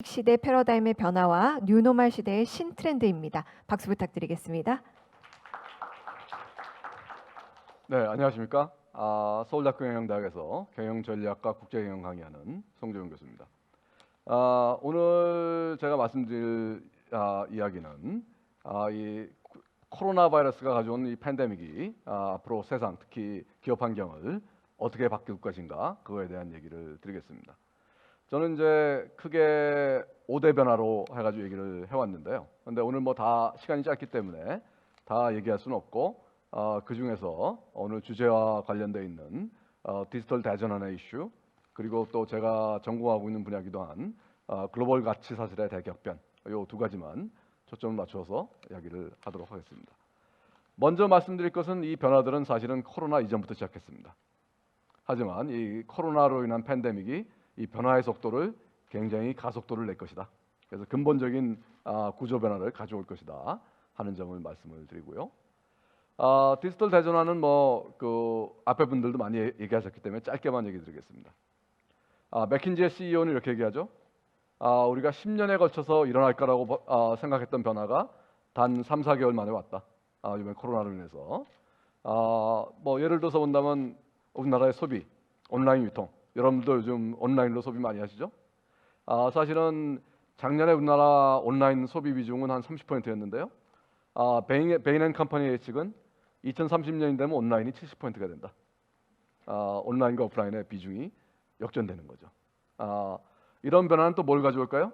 시대 패러다임의 변화와 뉴노멀 시대의 신트렌드입니다. 박수 부탁드리겠습니다. 네, 안녕하십니까? 서울대학교경영대학에서 경영전략과 국제경영 강의하는 송재훈 교수입니다. 오늘 제가 말씀드릴 이야기는 이 코로나 바이러스가 가져온 이 팬데믹이 앞으로 세상, 특히 기업 환경을 어떻게 바뀔 것인가, 그거에 대한 얘기를 드리겠습니다. 저는 이제 크게 5대 변화로 해가지고 얘기를 해왔는데요. 근데 오늘 뭐 다 시간이 짧기 때문에 다 얘기할 수는 없고 그 중에서 오늘 주제와 관련되어 있는 디지털 대전환의 이슈, 그리고 또 제가 전공하고 있는 분야이기도 한 글로벌 가치 사슬의 대격변, 이 두 가지만 초점을 맞춰서 이야기를 하도록 하겠습니다. 먼저 말씀드릴 것은 이 변화들은 사실은 코로나 이전부터 시작했습니다. 하지만 이 코로나로 인한 팬데믹이 이 변화의 속도를 굉장히 가속도를 낼 것이다. 그래서 근본적인 구조 변화를 가져올 것이다 하는 점을 말씀을 드리고요. 디지털 대전환은 뭐 그 앞에 분들도 많이 얘기하셨기 때문에 짧게만 얘기 드리겠습니다. 맥킨지의 CEO는 이렇게 얘기하죠. 우리가 10년에 걸쳐서 일어날 거라고 생각했던 변화가 단 3, 4개월 만에 왔다. 이번 코로나로 인해서. 뭐 예를 들어서 본다면 우리나라의 소비, 온라인 유통. 여러분도 요즘 온라인으로 소비 많이 하시죠? 사실은 작년에 우리나라 온라인 소비 비중은 한 30%였는데요. 베인앤컴퍼니의 예측은 2030년이 되면 온라인이 70%가 된다. 온라인과 오프라인의 비중이 역전되는 거죠. 이런 변화는 또 뭘 가져올까요?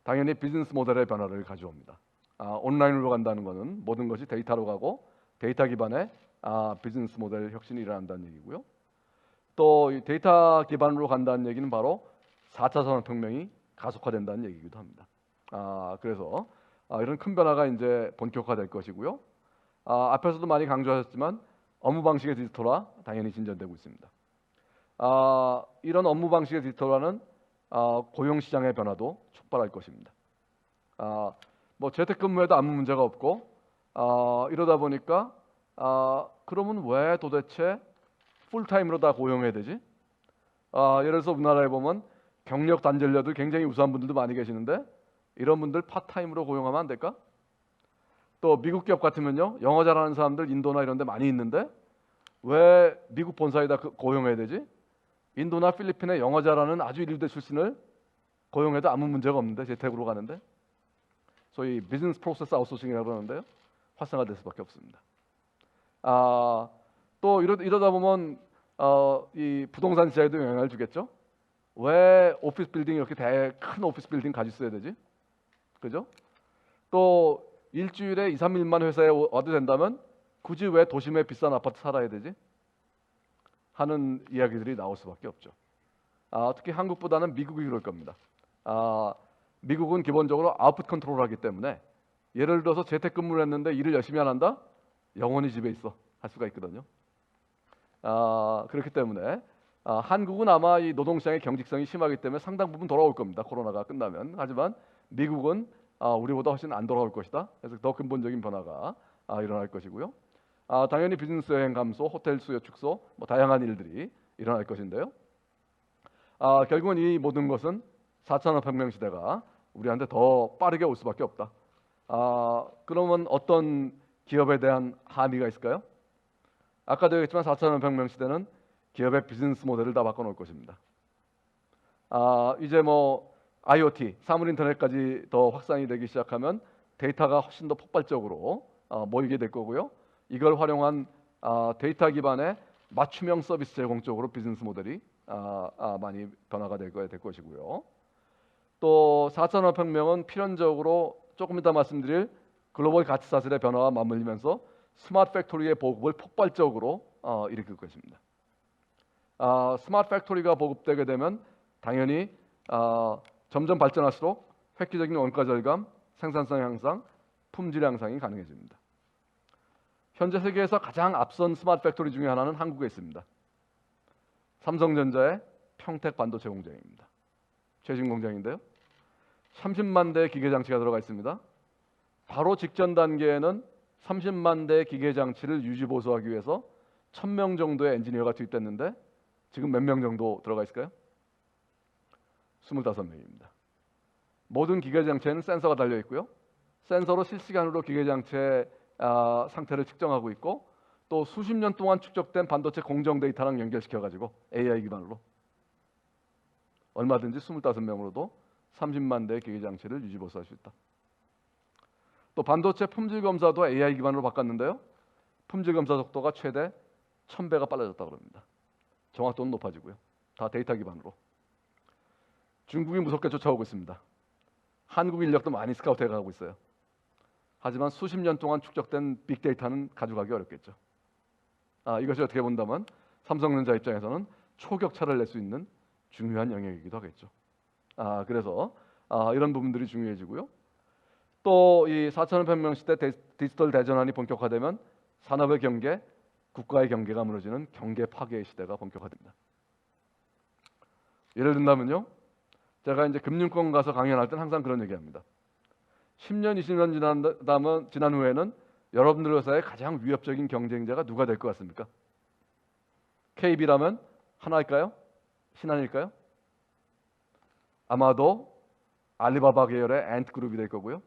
당연히 비즈니스 모델의 변화를 가져옵니다. 온라인으로 간다는 것은 모든 것이 데이터로 가고 데이터 기반의 비즈니스 모델 혁신이 일어난다는 얘기고요. 또 이 데이터 기반으로 간다는 얘기는 바로 4차 산업혁명이 가속화된다는 얘기이기도 합니다. 그래서 이런 큰 변화가 이제 본격화될 것이고요. 앞에서도 많이 강조하셨지만 업무 방식의 디지털화 당연히 진전되고 있습니다. 이런 업무 방식의 디지털화는 고용 시장의 변화도 촉발할 것입니다. 뭐 재택근무에도 아무 문제가 없고 이러다 보니까 그러면 왜 도대체 풀타임으로 다 고용해야 되지? 예를 들어서 우리나라에 보면 경력 단절녀들 굉장히 우수한 분들도 많이 계시는데 이런 분들 파타임으로 고용하면 안 될까? 또 미국 기업 같으면요, 영어 잘하는 사람들 인도나 이런 데 많이 있는데 왜 미국 본사에다 고용해야 되지? 인도나 필리핀에 영어 잘하는 아주 일류대 출신을 고용해도 아무 문제가 없는데 재택으로 가는데, 소위 비즈니스 프로세스 아웃소싱이라고 그러는데요, 활성화될 수밖에 없습니다. 또 이러다 보면 이 부동산 시장에도 영향을 주겠죠. 왜 오피스 빌딩 이렇게 큰 오피스 빌딩 가지고 있어야 되지? 그죠? 또 일주일에 2, 3일만 회사에 와도 된다면 굳이 왜 도심에 비싼 아파트 살아야 되지? 하는 이야기들이 나올 수밖에 없죠. 특히 한국보다는 미국이 그럴 겁니다. 미국은 기본적으로 아웃풋 컨트롤하기 때문에 예를 들어서 재택근무를 했는데 일을 열심히 안 한다? 영원히 집에 있어 할 수가 있거든요. 그렇기 때문에 한국은 아마 이 노동시장의 경직성이 심하기 때문에 상당 부분 돌아올 겁니다. 코로나가 끝나면. 하지만 미국은 우리보다 훨씬 안 돌아올 것이다. 그래서 더 근본적인 변화가 일어날 것이고요. 당연히 비즈니스 여행 감소, 호텔 수요 축소, 뭐 다양한 일들이 일어날 것인데요. 결국은 이 모든 것은 4차 산업혁명 시대가 우리한테 더 빠르게 올 수밖에 없다. 그러면 어떤 기업에 대한 함의가 있을까요? 아까도 얘기했지만 4차 산업혁명 시대는 기업의 비즈니스 모델을 다 바꿔놓을 것입니다. 이제 뭐 IoT, 사물 인터넷까지 더 확산이 되기 시작하면 데이터가 훨씬 더 폭발적으로 모이게 될 거고요. 이걸 활용한 데이터 기반의 맞춤형 서비스 제공 쪽으로 비즈니스 모델이 많이 변화가 될 것이고요. 또 4차 산업혁명은 필연적으로 조금 이따 말씀드릴 글로벌 가치 사슬의 변화와 맞물리면서 스마트 팩토리의 보급을 폭발적으로 일으킬 것입니다. 스마트 팩토리가 보급되게 되면 당연히 점점 발전할수록 획기적인 원가 절감, 생산성 향상, 품질 향상이 가능해집니다. 현재 세계에서 가장 앞선 스마트 팩토리 중에 하나는 한국에 있습니다. 삼성전자의 평택 반도체 공장입니다. 최신 공장인데요. 30만 대의 기계 장치가 들어가 있습니다. 바로 직전 단계에는 30만 대의 기계 장치를 유지 보수하기 위해서 1000명 정도의 엔지니어가 투입됐는데 지금 몇 명 정도 들어가 있을까요? 25명입니다. 모든 기계 장치에는 센서가 달려 있고요. 센서로 실시간으로 기계 장치의 상태를 측정하고 있고 또 수십 년 동안 축적된 반도체 공정 데이터랑 연결시켜 가지고 AI 기반으로 얼마든지 25명으로도 30만 대의 기계 장치를 유지보수할 수 있다. 또 반도체 품질 검사도 AI 기반으로 바꿨는데요. 품질 검사 속도가 최대 1000배가 빨라졌다 그럽니다. 정확도는 높아지고요. 다 데이터 기반으로. 중국이 무섭게 쫓아오고 있습니다. 한국 인력도 많이 스카우트해 가고 있어요. 하지만 수십 년 동안 축적된 빅데이터는 가져가기 어렵겠죠. 이것이 어떻게 본다면 삼성전자 입장에서는 초격차를 낼 수 있는 중요한 영역이기도 하겠죠. 그래서 이런 부분들이 중요해지고요. 또 이 4,500명 시대 디지털 대전환이 본격화되면 산업의 경계, 국가의 경계가 무너지는 경계 파괴의 시대가 본격화됩니다. 예를 든다면요. 제가 이제 금융권 가서 강연할 때는 항상 그런 얘기합니다. 10년, 20년 지난 후에는 여러분들 회사의 가장 위협적인 경쟁자가 누가 될 것 같습니까? KB라면 하나일까요? 신한일까요? 아마도 알리바바 계열의 앤트그룹이 될 거고요.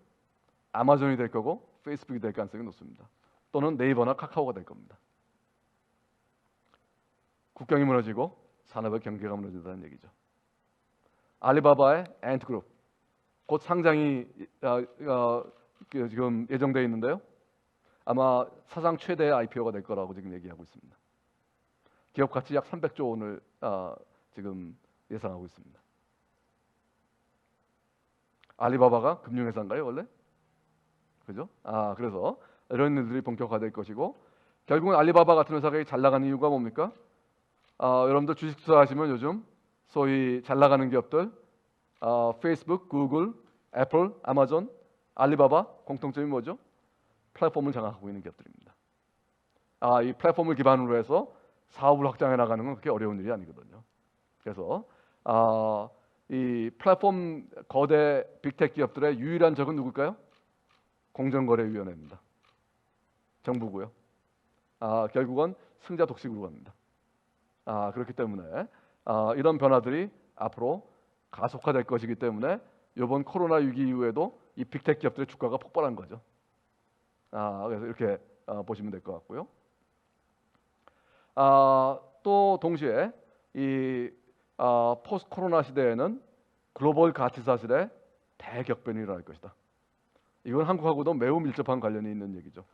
아마존이 될 거고 페이스북이 될 가능성이 높습니다. 또는 네이버나 카카오가 될 겁니다. 국경이 무너지고 산업의 경계가 무너진다는 얘기죠. 알리바바의 앤트그룹 곧 상장이 지금 예정되어 있는데요. 아마 사상 최대의 IPO가 될 거라고 지금 얘기하고 있습니다. 기업 가치 약 300조 원을 지금 예상하고 있습니다. 알리바바가 금융회사인가요 원래? 그죠? 그래서 이런 일들이 본격화될 것이고 결국은 알리바바 같은 회사가 잘 나가는 이유가 뭡니까? 여러분들 주식 투자하시면 요즘 소위 잘 나가는 기업들 페이스북, 구글, 애플, 아마존, 알리바바 공통점이 뭐죠? 플랫폼을 장악하고 있는 기업들입니다. 이 플랫폼을 기반으로 해서 사업을 확장해 나가는 건 그렇게 어려운 일이 아니거든요. 그래서 이 플랫폼 거대 빅테크 기업들의 유일한 적은 누굴까요? 공정거래위원회입니다. 정부고요. 결국은 승자 독식으로 갑니다. 그렇기 때문에 이런 변화들이 앞으로 가속화될 것이기 때문에 이번 코로나 위기 이후에도 이 빅테크 기업들의 주가가 폭발한 거죠. 그래서 이렇게 보시면 될 것 같고요. 또 동시에 이 포스트 코로나 시대에는 글로벌 가치 사슬의 대격변이 일어날 것이다. 이건 한국하고도 매우 밀접한 관련이 있는 얘기죠.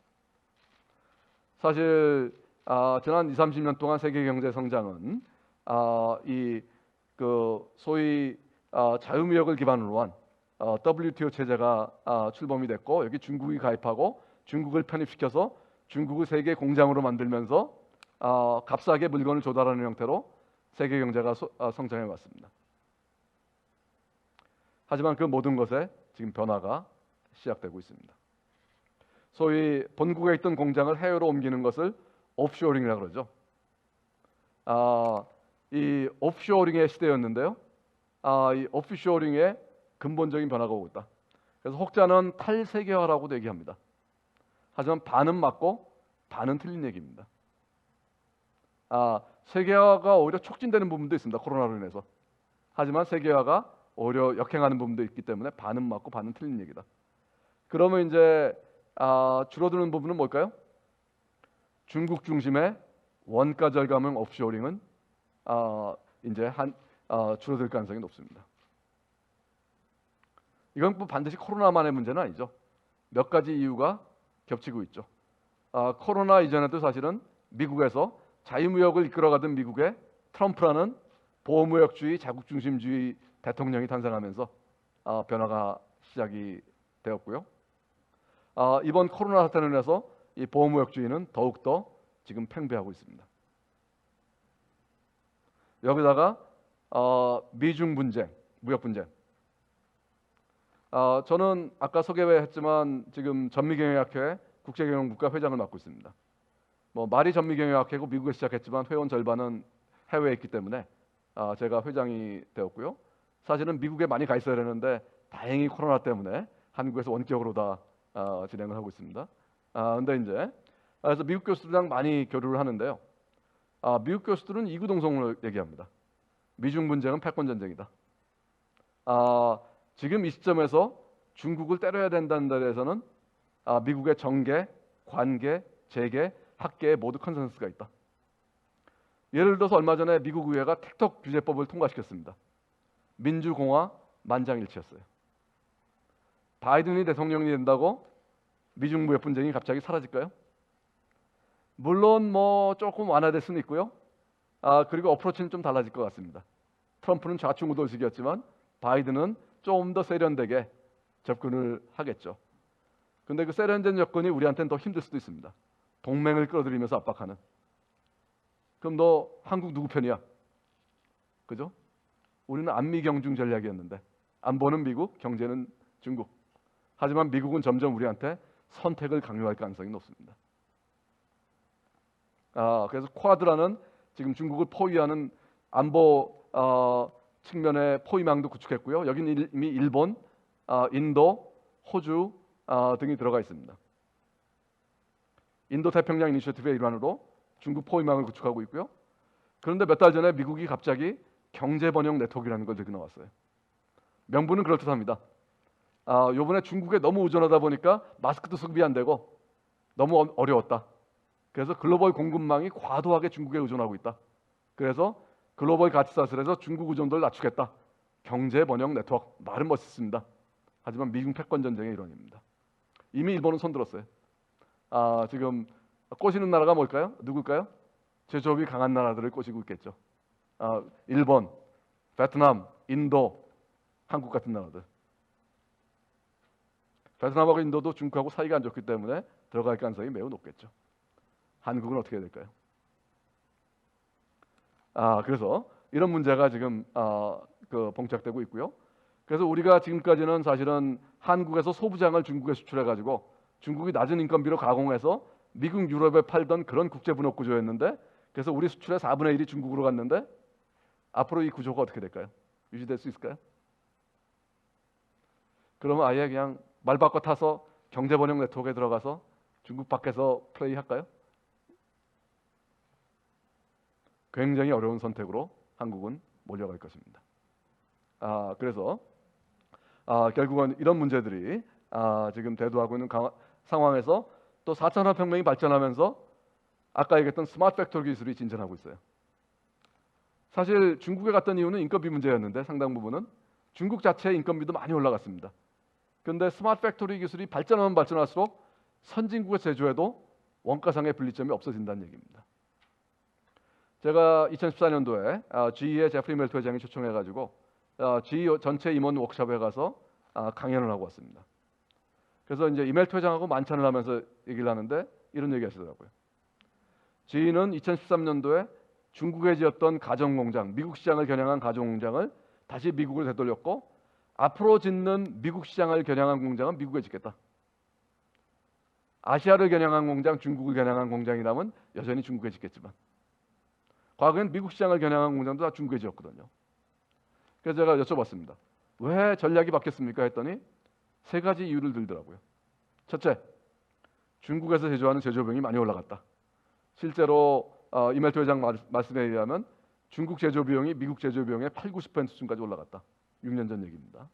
사실 지난 20, 30년 동안 세계 경제 성장은 소위 자유무역을 기반으로 한 WTO 체제가 출범이 됐고 여기 중국이 가입하고 중국을 편입시켜서 중국을 세계 공장으로 만들면서 값싸게 물건을 조달하는 형태로 세계 경제가 성장해 왔습니다. 하지만 그 모든 것에 지금 변화가 시작되고 있습니다. 소위 본국에 있던 공장을 해외로 옮기는 것을 오프쇼어링이라고 그러죠. 이 오프쇼어링의 시대였는데요. 이 오프쇼어링의 근본적인 변화가 오고 있다. 그래서 혹자는 탈세계화라고도 얘기합니다. 하지만 반은 맞고 반은 틀린 얘기입니다. 세계화가 오히려 촉진되는 부분도 있습니다. 코로나로 인해서. 하지만 세계화가 오히려 역행하는 부분도 있기 때문에 반은 맞고 반은 틀린 얘기다. 그러면 이제 줄어드는 부분은 뭘까요? 중국 중심의 원가 절감형 오프쇼어링은 이제 줄어들 가능성이 높습니다. 이건 뭐 반드시 코로나만의 문제는 아니죠. 몇 가지 이유가 겹치고 있죠. 코로나 이전에도 사실은 미국에서 자유무역을 이끌어가던 미국의 트럼프라는 보호무역주의, 자국중심주의 대통령이 탄생하면서 변화가 시작이 되었고요. 이번 코로나 사태로 인해서 이 보호무역주의는 더욱더 지금 팽배하고 있습니다. 여기다가 미중 분쟁, 무역 분쟁. 저는 아까 소개했지만 지금 전미경영학회 국제경영국가 회장을 맡고 있습니다. 뭐 말이 전미경영학회고 미국에 시작했지만 회원 절반은 해외에 있기 때문에 제가 회장이 되었고요. 사실은 미국에 많이 가 있어야 되는데 다행히 코로나 때문에 한국에서 원격으로 다 진행을 하고 있습니다. 근데 이제 그래서 미국 교수들이랑 많이 교류를 하는데요. 미국 교수들은 이구동성으로 얘기합니다. 미중 분쟁은 패권 전쟁이다. 지금 이 시점에서 중국을 때려야 된다는 데 대해서는 미국의 정계, 관계, 재계, 학계에 모두 컨센서스가 있다. 예를 들어서 얼마 전에 미국 의회가 틱톡 규제법을 통과시켰습니다. 민주공화 만장일치였어요. 바이든이 대통령이 된다고 미중 무역 분쟁이 갑자기 사라질까요? 물론 뭐 조금 완화될 수는 있고요. 그리고 어프로치는 좀 달라질 것 같습니다. 트럼프는 좌충우돌식이었지만 바이든은 좀 더 세련되게 접근을 하겠죠. 근데 그 세련된 접근이 우리한테는 더 힘들 수도 있습니다. 동맹을 끌어들이면서 압박하는. 그럼 너 한국 누구 편이야? 그죠? 우리는 안미경중 전략이었는데 안보는 미국, 경제는 중국. 하지만 미국은 점점 우리한테 선택을 강요할 가능성이 높습니다. 그래서 쿼드라는 지금 중국을 포위하는 안보 측면의 포위망도 구축했고요. 여기는 이미 일본, 인도, 호주 등이 들어가 있습니다. 인도 태평양 이니셔티브의 일환으로 중국 포위망을 구축하고 있고요. 그런데 몇 달 전에 미국이 갑자기 경제 번영 네트워크라는 걸 들고 나왔어요. 명분은 그럴듯합니다. 요번에 중국에 너무 의존하다 보니까 마스크도 수급이 안 되고 너무 어려웠다. 그래서 글로벌 공급망이 과도하게 중국에 의존하고 있다. 그래서 글로벌 가치사슬에서 중국 의존도를 낮추겠다. 경제 번영 네트워크. 말은 멋있습니다. 하지만 미중 패권 전쟁의 일원입니다. 이미 일본은 손들었어요. 지금 꼬시는 나라가 뭘까요? 누굴까요? 제조업이 강한 나라들을 꼬시고 있겠죠. 일본, 베트남, 인도, 한국 같은 나라들. 베트남하고 인도도 중국하고 사이가 안 좋기 때문에 들어갈 가능성이 매우 높겠죠. 한국은 어떻게 해야 될까요? 그래서 이런 문제가 지금 봉착되고 있고요. 그래서 우리가 지금까지는 사실은 한국에서 소부장을 중국에 수출해 가지고 중국이 낮은 인건비로 가공해서 미국, 유럽에 팔던 그런 국제 분업 구조였는데, 그래서 우리 수출의 4분의 1이 중국으로 갔는데 앞으로 이 구조가 어떻게 될까요? 유지될 수 있을까요? 그러면 아예 그냥 말 바꿔 타서 경제 번영 네트워크에 들어가서 중국 밖에서 플레이할까요? 굉장히 어려운 선택으로 한국은 몰려갈 것입니다. 그래서 결국은 이런 문제들이 지금 대두하고 있는 상황에서 또 4차 산업혁명이 발전하면서 아까 얘기했던 스마트 팩토리 기술이 진전하고 있어요. 사실 중국에 갔던 이유는 인건비 문제였는데 상당 부분은 중국 자체의 인건비도 많이 올라갔습니다. 그런데 스마트 팩토리 기술이 발전하면 발전할수록 선진국의 제조에도 원가상의 분리점이 없어진다는 얘기입니다. 제가 2014년도에 GE의 제프리 멜트 회장이 초청해가지고 GE 전체 임원 워크숍에 가서 강연을 하고 왔습니다. 그래서 이제 이멜트 회장하고 만찬을 하면서 얘기를 하는데 이런 얘기 하시더라고요. GE는 2013년도에 중국에 지었던 가정공장, 미국 시장을 겨냥한 가정공장을 다시 미국으로 되돌렸고 앞으로 짓는 미국 시장을 겨냥한 공장은 미국에 짓겠다. 아시아를 겨냥한 공장, 중국을 겨냥한 공장이라면 여전히 중국에 짓겠지만 과거엔 미국 시장을 겨냥한 공장도 다 중국에 지었거든요. 그래서 제가 여쭤봤습니다. 왜 전략이 바뀌었습니까? 했더니 세 가지 이유를 들더라고요. 첫째, 중국에서 제조하는 제조 비용이 많이 올라갔다. 실제로 이멜트 회장 말씀에 의하면 중국 제조 비용이 미국 제조 비용의 80-90% 수준까지 올라갔다. 6년 전 얘기입니다.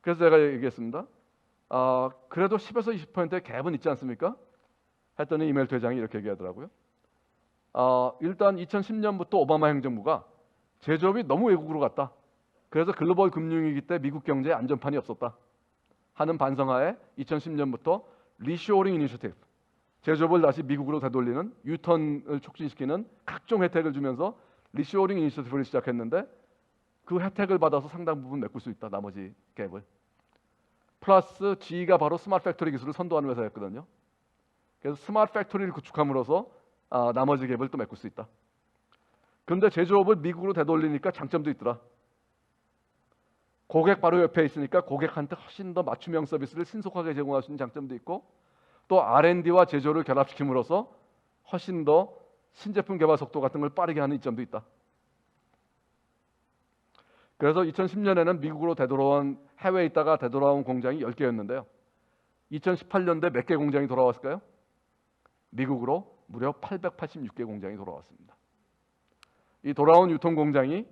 그래서 제가 얘기했습니다. 그래도 10에서 20%의 갭은 있지 않습니까? 했더니 이멜트 회장이 이렇게 얘기하더라고요. 일단 2010년부터 오바마 행정부가 제조업이 너무 외국으로 갔다. 그래서 글로벌 금융위기 때 미국 경제에 안전판이 없었다 하는 반성하에 2010년부터 리쇼어링 이니셔티브, 제조업을 다시 미국으로 되돌리는 유턴을 촉진시키는 각종 혜택을 주면서 리쇼어링 이니셔티브를 시작했는데 그 혜택을 받아서 상당 부분 메꿀 수 있다. 나머지 갭을. 플러스 GE가 바로 스마트 팩토리 기술을 선도하는 회사였거든요. 그래서 스마트 팩토리를 구축함으로써 나머지 갭을 또 메꿀 수 있다. 그런데 제조업을 미국으로 되돌리니까 장점도 있더라. 고객 바로 옆에 있으니까 고객한테 훨씬 더 맞춤형 서비스를 신속하게 제공할 수 있는 장점도 있고 또 R&D와 제조를 결합시킴으로써 훨씬 더 신제품 개발 속도 같은 걸 빠르게 하는 이점도 있다. 그래서 2010년에는 미국으로 되돌아온 해외에 있다가 되돌아온 공장이 10개였는데요. 2018년도에 몇 개 공장이 돌아왔을까요? 미국으로 무려 886개 공장이 돌아왔습니다. 이 돌아온 유통 공장이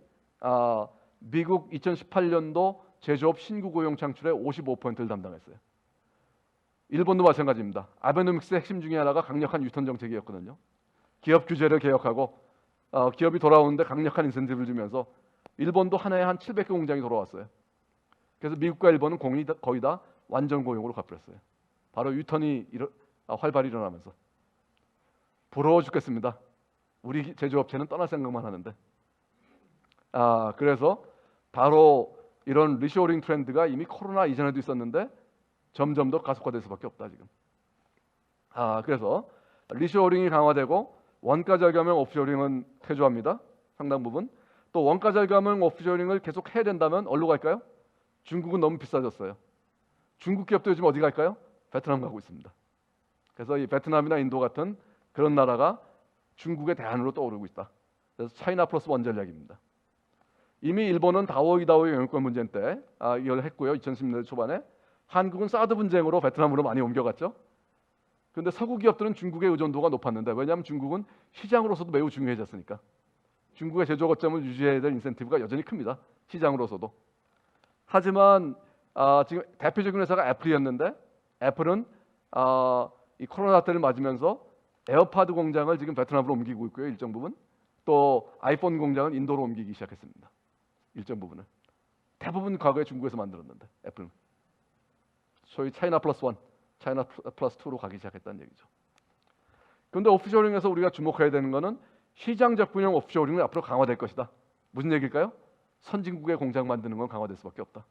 미국 2018년도 제조업 신규 고용 창출의 55%를 담당했어요. 일본도 마찬가지입니다. 아베노믹스의 핵심 중에 하나가 강력한 유턴 정책이었거든요. 기업 규제를 개혁하고 기업이 돌아오는데 강력한 인센티브를 주면서 일본도 한 해에 한 700개 공장이 돌아왔어요. 그래서 미국과 일본은 거의 다 완전 고용으로 가버렸어요. 바로 유턴이 활발히 일어나면서. 부러워 죽겠습니다. 우리 제조업체는 떠날 생각만 하는데. 그래서 바로 이런 리쇼어링 트렌드가 이미 코로나 이전에도 있었는데 점점 더 가속화될 수밖에 없다 지금. 그래서 리쇼어링이 강화되고 원가 절감형 오프쇼링은 퇴조합니다. 상당 부분. 또 원가 절감형 오프쇼링을 계속 해야 된다면 어디로 갈까요? 중국은 너무 비싸졌어요. 중국 기업도 요즘 어디 갈까요? 베트남 가고 있습니다. 그래서 이 베트남이나 인도 같은 그런 나라가 중국의 대안으로 떠오르고 있다. 그래서 차이나 플러스 원 전략입니다. 이미 일본은 다오이 영유권 분쟁 때 이걸 했고요. 2010년대 초반에 한국은 사드 분쟁으로 베트남으로 많이 옮겨갔죠. 그런데 서구 기업들은 중국의 의존도가 높았는데 왜냐하면 중국은 시장으로서도 매우 중요해졌으니까. 중국의 제조 거점을 유지해야 될 인센티브가 여전히 큽니다. 시장으로서도. 하지만 지금 대표적인 회사가 애플이었는데 애플은 이 코로나 때를 맞으면서 에어팟 공장을 지금 베트남으로 옮기고 있고요. 일정 부분. 또 아이폰 공장은 인도로 옮기기 시작했습니다. 일정 부분은. 대부분 과거에 중국에서 만들었는데 애플은. 소위 차이나 플러스 원, 차이나 플러스 투로 가기 시작했다는 얘기죠. 그런데 오프쇼링에서 우리가 주목해야 되는 것은 시장 접근형 오프쇼링은 앞으로 강화될 것이다. 무슨 얘기일까요? 선진국의 공장 만드는 건 강화될 수밖에 없다.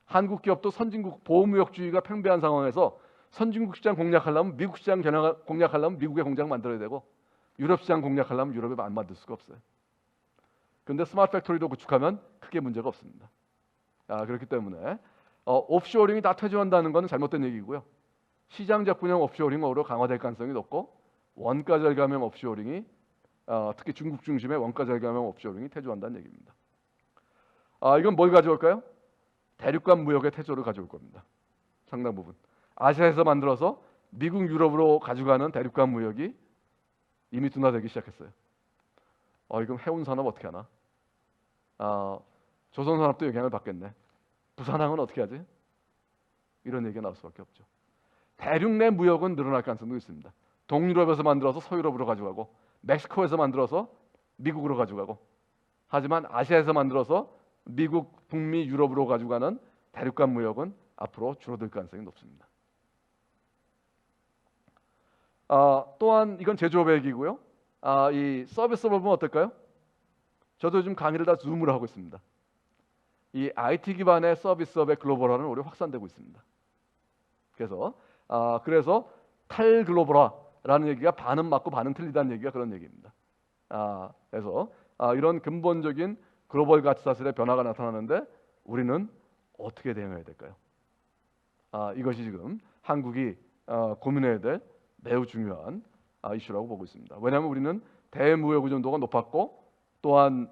한국 기업도 선진국 보호무역주의가 팽배한 상황에서 선진국 시장 공략하려면 미국 시장 공략하려면 미국의 공장 만들어야 되고 유럽 시장 공략하려면 유럽에 안 만들 수가 없어요. 그런데 스마트 팩토리도 구축하면 크게 문제가 없습니다. 그렇기 때문에 오프쇼링이 다 퇴조한다는 것은 잘못된 얘기고요. 시장 접근형 오프쇼링으로 강화될 가능성이 높고 원가 절감형 오프쇼링이 특히 중국 중심의 원가 절감형 오프쇼링이 퇴조한다는 얘기입니다. 이건 뭘 가져올까요? 대륙간 무역의 퇴조를 가져올 겁니다. 상당 부분. 아시아에서 만들어서 미국, 유럽으로 가져가는 대륙간 무역이 이미 둔화되기 시작했어요. 이건 해운 산업 어떻게 하나? 조선 산업도 영향을 받겠네. 부산항은 어떻게 하지? 이런 얘기가 나올 수밖에 없죠. 대륙 내 무역은 늘어날 가능성도 있습니다. 동유럽에서 만들어서 서유럽으로 가져가고 멕시코에서 만들어서 미국으로 가져가고 하지만 아시아에서 만들어서 미국, 북미, 유럽으로 가져가는 대륙간 무역은 앞으로 줄어들 가능성이 높습니다. 또한 이건 제조업의 얘기고요. 이 서비스업은 어떨까요? 저도 요즘 강의를 다 줌으로 하고 있습니다. 이 IT 기반의 서비스업의 글로벌화는 오히려 확산되고 있습니다. 그래서 탈글로벌화라는 얘기가 반은 맞고 반은 틀리다는 얘기가 그런 얘기입니다. 그래서 이런 근본적인 글로벌 가치 사슬의 변화가 나타나는데 우리는 어떻게 대응해야 될까요? 이것이 지금 한국이 고민해야 될 매우 중요한 이슈라고 보고 있습니다. 왜냐하면 우리는 대무역 의존도가 높았고 또한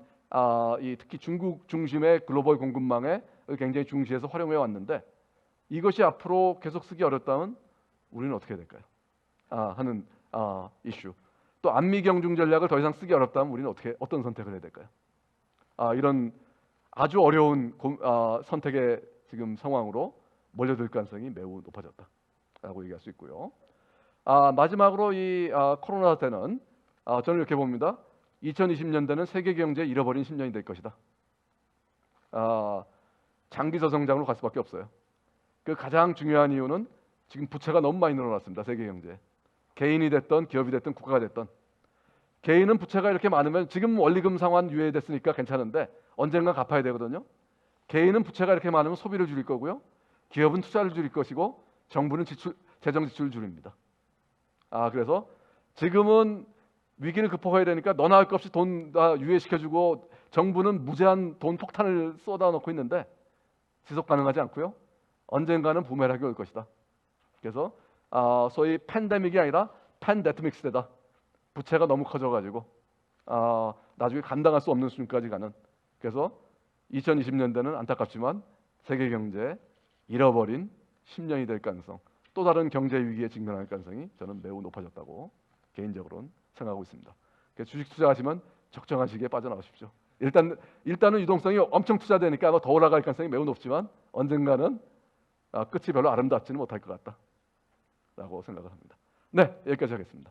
특히 중국 중심의 글로벌 공급망에 굉장히 중시해서 활용해 왔는데 이것이 앞으로 계속 쓰기 어렵다면 우리는 어떻게 해야 될까요? 하는 이슈. 또 안미 경중 전략을 더 이상 쓰기 어렵다면 우리는 어떤 선택을 해야 될까요? 이런 아주 어려운 선택의 지금 상황으로 몰려들 가능성이 매우 높아졌다라고 얘기할 수 있고요. 마지막으로 이 코로나 때는 저는 이렇게 봅니다. 2020년대는 세계 경제에 잃어버린 10년이 될 것이다. 장기 저성장으로 갈 수밖에 없어요. 그 가장 중요한 이유는 지금 부채가 너무 많이 늘어났습니다. 세계 경제에. 개인이 됐던 기업이 됐던 국가가 됐던. 개인은 부채가 이렇게 많으면 지금 원리금 상환 유예됐으니까 괜찮은데 언젠가 갚아야 되거든요. 개인은 부채가 이렇게 많으면 소비를 줄일 거고요. 기업은 투자를 줄일 것이고 정부는 재정 지출을 줄입니다. 그래서 지금은 위기를 극복해야 되니까 너나 할 것 없이 돈 다 유예시켜주고 정부는 무제한 돈 폭탄을 쏟아놓고 있는데 지속 가능하지 않고요. 언젠가는 부메랑이 올 것이다. 그래서 소위 팬데믹이 아니라 팬데트믹스다. 부채가 너무 커져가지고 나중에 감당할 수 없는 수준까지 가는. 그래서 2020년대는 안타깝지만 세계 경제에 잃어버린 10년이 될 가능성, 또 다른 경제 위기에 직면할 가능성이 저는 매우 높아졌다고 개인적으로는 생각하고 있습니다. 그래서 주식 투자하시면 적정한 시기에 빠져나오십시오. 일단은 유동성이 엄청 투자되니까 아마 더 올라갈 가능성이 매우 높지만 언젠가는 끝이 별로 아름답지는 못할 것 같다라고 생각을 합니다. 네, 여기까지 하겠습니다.